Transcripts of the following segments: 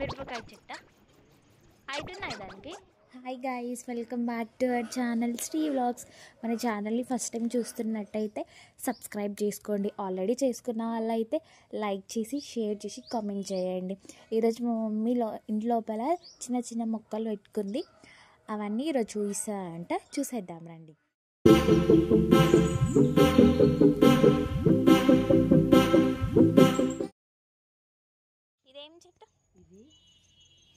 మిరపకాయ చెట్ట అవుతున్నాయి దానికి. Hi guys, welcome back to our channel Sri vlogs. మన ఛానల్ని ఫస్ట్ టైం చూస్తున్నట్టయితే సబ్స్క్రైబ్ చేసుకోండి. ఆల్రెడీ చేసుకున్న వాళ్ళైతే లైక్ చేసి షేర్ చేసి కామెంట్ చేయండి. ఈరోజు మా మమ్మీ ఇంటి లోపల చిన్న చిన్న మొక్కలు పెట్టుకుంది. అవన్నీ ఈరోజు చూపిస్తారంట, చూసేద్దాం రండి. ఇదేం చెట్టు? ఇది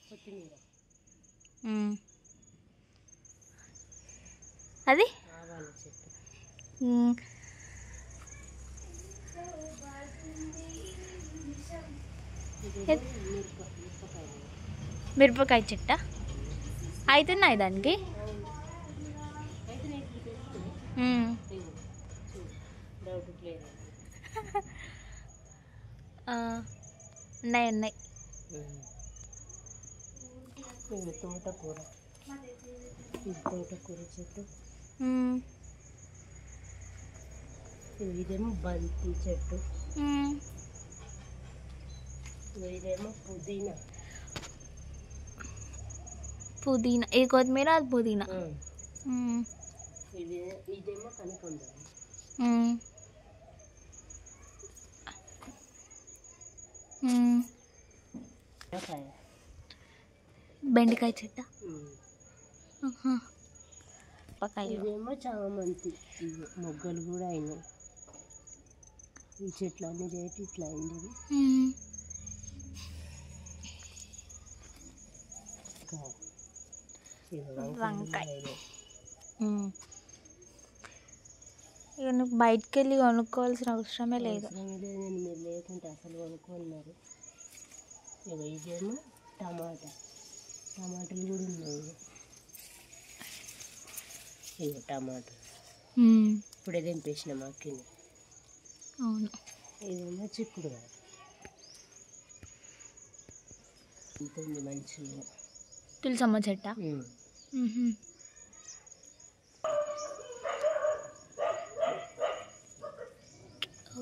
కొత్తిమీర. అది ఆవాల చెట్టు. మిరపకాయ చెట్ట అవుతున్నాయి దానికి. ఉన్నాయి ఉన్నాయి. తోటకూర, ఇది తోటకూర చెట్టు. ఇదేమో బంతి చెట్టు. ఇదేమో పుదీనా. పుదీనా ఏ కొత్తిమీర, అది పుదీనా. ఇదేమో కనకంబరం. బెండకాయ చెట్ట. ఇదేమో చామంతి. ఇవి మొగ్గలు కూడా అయినాయి. ఈ చెట్లు అన్ని రేటు ఇట్లా అయింది. వంకాయ. ఇక నువ్వు బయటకు వెళ్ళి కొనుక్కోవాల్సిన అవసరమే లేదు. మీరు లేకుంటే అసలు కొనుక్కున్నారు. ఇక ఇదేమో టమాటా. టమాటాలు కూడా ఉన్నాయి. ఇక టమాటా ఇప్పుడే తెంపేసిన మాకిని. అవును. ఇదేమో చిక్కుడుగా ఉంటుంది మంచిగా. తులసమ్మ చెట్ట.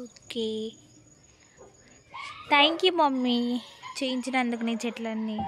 ఓకే, థ్యాంక్ యూ మమ్మీ చేయించినందుకు నీ చెట్లన్నీ.